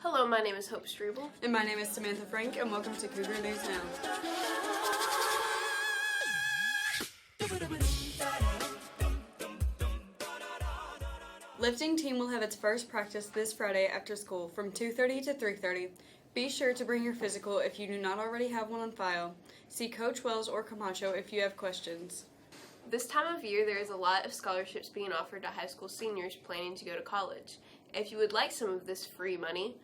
Hello, my name is Hope Struble. And my name is Samantha Frank, and welcome to Cougar News Now. Lifting team will have its first practice this Friday after school from 2:30 to 3:30. Be sure to bring your physical if you do not already have one on file. See Coach Wells or Camacho if you have questions. This time of year, there is a lot of scholarships being offered to high school seniors planning to go to college. If you would like some of this free money,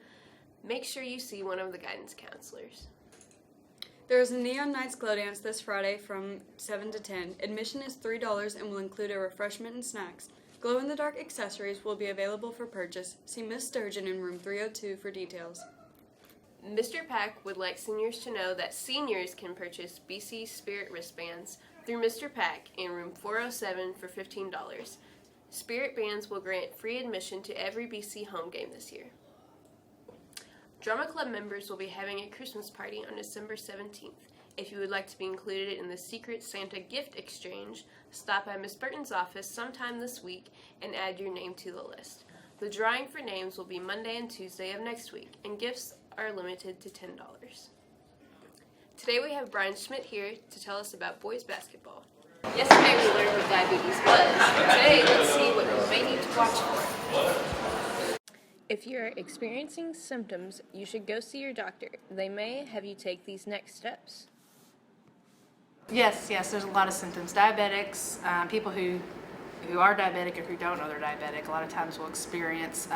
make sure you see one of the guidance counselors. There is a Neon Nights Glow Dance this Friday from 7 to 10. Admission is $3 and will include a refreshment and snacks. Glow-in-the-dark accessories will be available for purchase. See Miss Sturgeon in room 302 for details. Mr. Pack would like seniors to know that seniors can purchase BC Spirit wristbands through Mr. Pack in room 407 for $15. Spirit bands will grant free admission to every BC home game this year. Drama Club members will be having a Christmas party on December 17th. If you would like to be included in the Secret Santa gift exchange, stop by Miss Burton's office sometime this week and add your name to the list. The drawing for names will be Monday and Tuesday of next week, and gifts are limited to $10. Today we have Brian Schmidt here to tell us about boys basketball. Yesterday we learned what diabetes was. Today let's see what you may need to watch for. If you're experiencing symptoms, you should go see your doctor. They may have you take these next steps. Yes, there's a lot of symptoms. Diabetics, people who are diabetic or who don't know they're diabetic, a lot of times will experience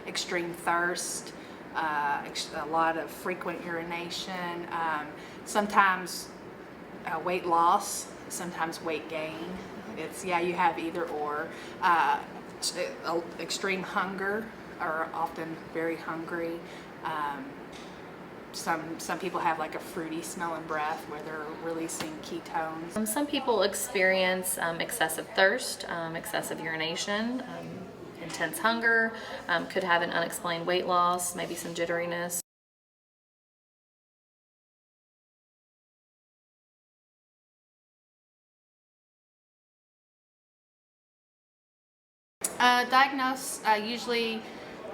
extreme thirst, a lot of frequent urination, sometimes weight loss, sometimes weight gain. You have either or. Extreme hunger, are often very hungry. Some people have like a fruity smelling breath where they're releasing ketones. Some people experience excessive thirst, excessive urination, intense hunger, could have an unexplained weight loss, maybe some jitteriness. Diagnose usually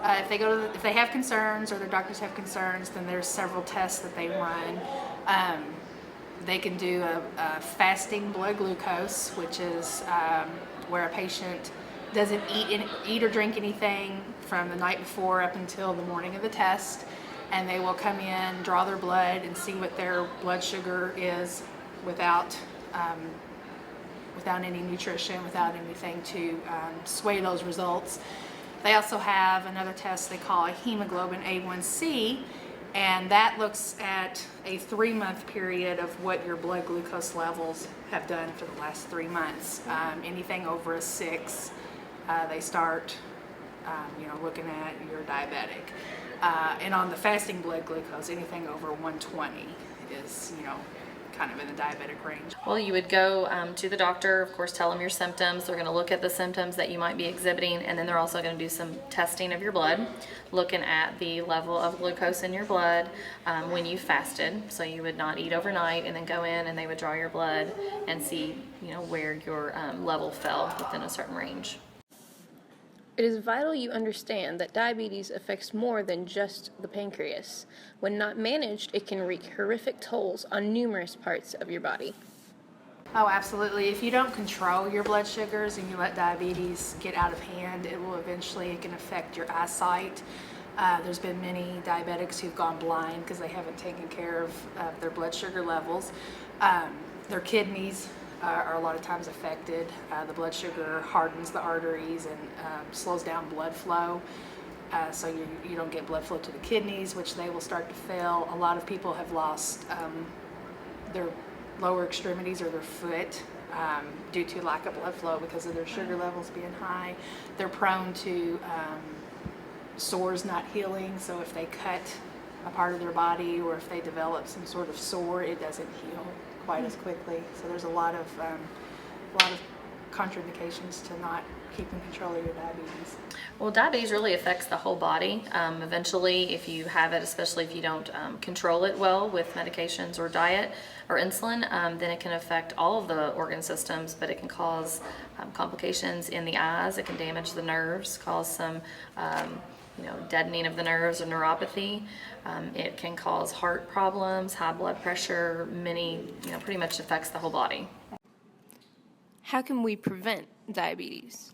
if they have concerns or their doctors have concerns, then there's several tests that they run. They can do a fasting blood glucose, which is where a patient doesn't eat or drink anything from the night before up until the morning of the test, and they will come in, draw their blood, and see what their blood sugar is without any nutrition, without anything to sway those results. They also have another test they call a hemoglobin A1C, and that looks at a 3-month period of what your blood glucose levels have done for the last 3 months. Anything over a 6, they start looking at you're diabetic. And on the fasting blood glucose, anything over 120 is kind of in the diabetic range. Well, you would go to the doctor, of course, tell them your symptoms. They're going to look at the symptoms that you might be exhibiting, and then they're also going to do some testing of your blood, looking at the level of glucose in your blood when you fasted. So you would not eat overnight, and then go in and they would draw your blood and see where your level fell within a certain range. It is vital you understand that diabetes affects more than just the pancreas. When not managed, it can wreak horrific tolls on numerous parts of your body. Oh, absolutely. If you don't control your blood sugars and you let diabetes get out of hand, it can affect your eyesight. There's been many diabetics who've gone blind because they haven't taken care of their blood sugar levels. Their kidneys are a lot of times affected. The blood sugar hardens the arteries and slows down blood flow. So you don't get blood flow to the kidneys, which they will start to fail. A lot of people have lost their lower extremities or their foot due to lack of blood flow because of their sugar levels being high. They're prone to sores not healing, so if they cut a part of their body or if they develop some sort of sore, it doesn't heal quite as quickly. So there's a lot of contraindications to not keeping control of your diabetes. Well, diabetes really affects the whole body. Eventually, if you have it, especially if you don't control it well with medications or diet or insulin, then it can affect all of the organ systems, but it can cause complications in the eyes. It can damage the nerves, cause some deadening of the nerves or neuropathy. It can cause heart problems, high blood pressure, pretty much affects the whole body. How can we prevent diabetes?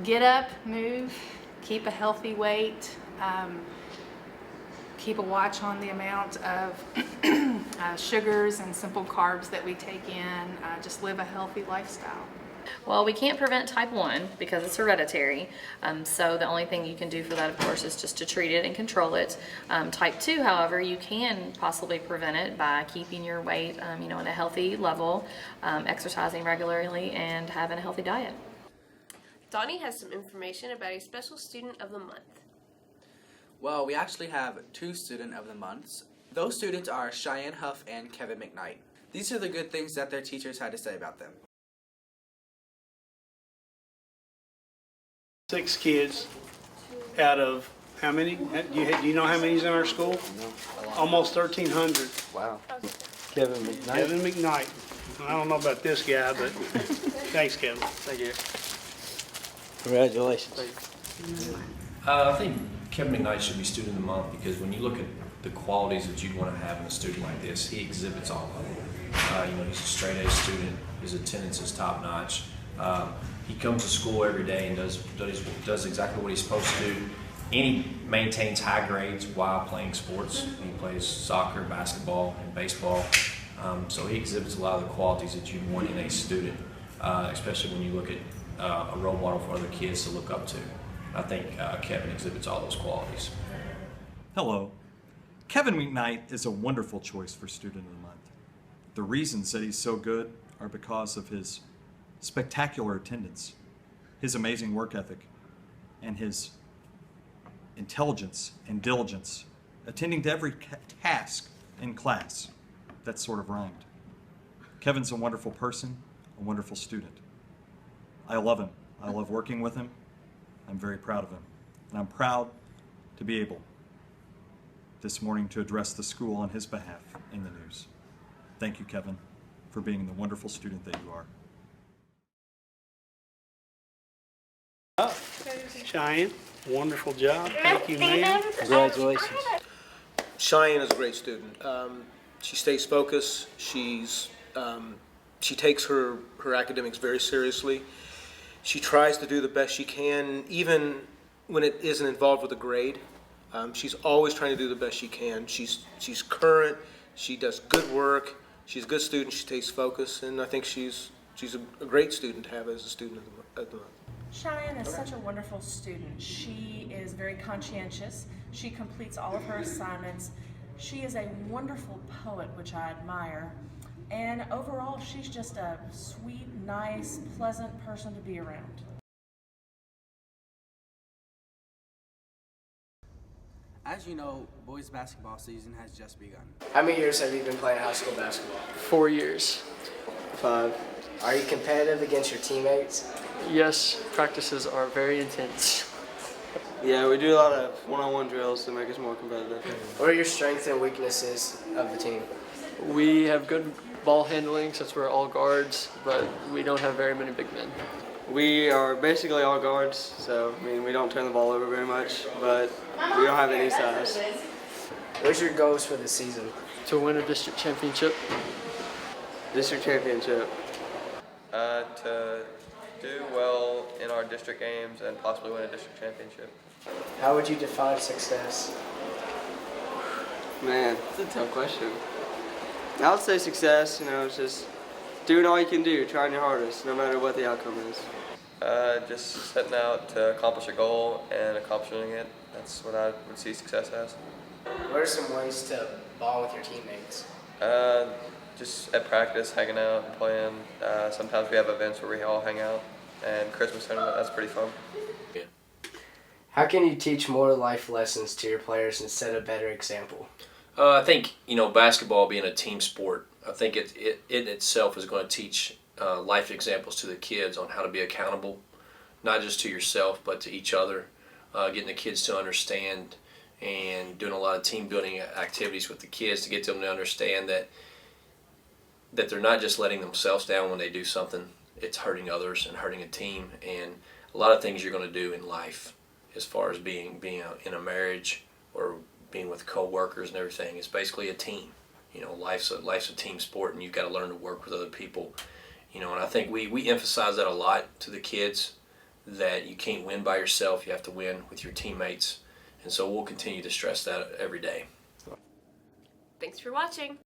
Get up, move, keep a healthy weight, keep a watch on the amount of sugars and simple carbs that we take in, just live a healthy lifestyle. Well, we can't prevent type 1 because it's hereditary, so the only thing you can do for that, of course, is just to treat it and control it. Type 2, however, you can possibly prevent it by keeping your weight at a healthy level, exercising regularly, and having a healthy diet. Donnie has some information about a special student of the month. Well, we actually have 2 student of the months. Those students are Cheyenne Huff and Kevin McKnight. These are the good things that their teachers had to say about them. 6 kids out of how many? Do you know how many's in our school? No. Almost 1,300. Wow. Kevin McKnight. Kevin McKnight. I don't know about this guy, but thanks, Kevin. Thank you. Congratulations. I think Kevin McKnight should be Student of the Month because when you look at the qualities that you'd want to have in a student like this, he exhibits all of them. He's a straight A student. His attendance is top notch. He comes to school every day and does exactly what he's supposed to do. And he maintains high grades while playing sports. He plays soccer, basketball, and baseball. So he exhibits a lot of the qualities that you want in a student, especially when you look at a role model for other kids to look up to. I think Kevin exhibits all those qualities. Hello. Kevin McKnight is a wonderful choice for Student of the Month. The reasons that he's so good are because of his spectacular attendance, his amazing work ethic, and his intelligence and diligence, attending to every task in class. That sort of rhymed. Kevin's a wonderful person, a wonderful student. I love him. I love working with him. I'm very proud of him. And I'm proud to be able this morning to address the school on his behalf in the news. Thank you, Kevin, for being the wonderful student that you are. Cheyenne, wonderful job. Thank you, ma'am. Congratulations. Cheyenne is a great student. She stays focused. She takes her academics very seriously. She tries to do the best she can, even when it isn't involved with a grade. She's always trying to do the best she can. She's current. She does good work. She's a good student. She stays focused, and I think she's a great student to have as a student of the month. Cheyenne is such a wonderful student. She is very conscientious. She completes all of her assignments. She is a wonderful poet, which I admire. And overall, she's just a sweet, nice, pleasant person to be around. As you know, boys basketball season has just begun. How many years have you been playing high school basketball? 4 years. 5. Are you competitive against your teammates? Yes, practices are very intense. Yeah, we do a lot of one-on-one drills to make us more competitive. What are your strengths and weaknesses of the team? We have good ball handling since we're all guards, but we don't have very many big men. We are basically all guards, so we don't turn the ball over very much, but we don't have any size. What's your goals for the season? To win a district championship. District championship. To do well in our district games and possibly win a district championship. How would you define success? Man, that's a tough question. I would say success, it's just doing all you can do, trying your hardest, no matter what the outcome is. Just setting out to accomplish a goal and accomplishing it. That's what I would see success as. What are some ways to bond with your teammates? Just at practice, hanging out and playing. Sometimes we have events where we all hang out, and Christmas tournament, that's pretty fun. Yeah. How can you teach more life lessons to your players and set a better example? I think, basketball being a team sport, I think it in itself is going to teach life examples to the kids on how to be accountable, not just to yourself, but to each other, getting the kids to understand and doing a lot of team building activities with the kids to get them to understand that they're not just letting themselves down when they do something. It's hurting others and hurting a team, and a lot of things you're going to do in life as far as being in a marriage or being with co-workers and everything. It's basically a team. You know, life's a team sport, and you've got to learn to work with other people. You know, and I think we emphasize that a lot to the kids, that you can't win by yourself. You have to win with your teammates. And so we'll continue to stress that every day. Thanks for watching.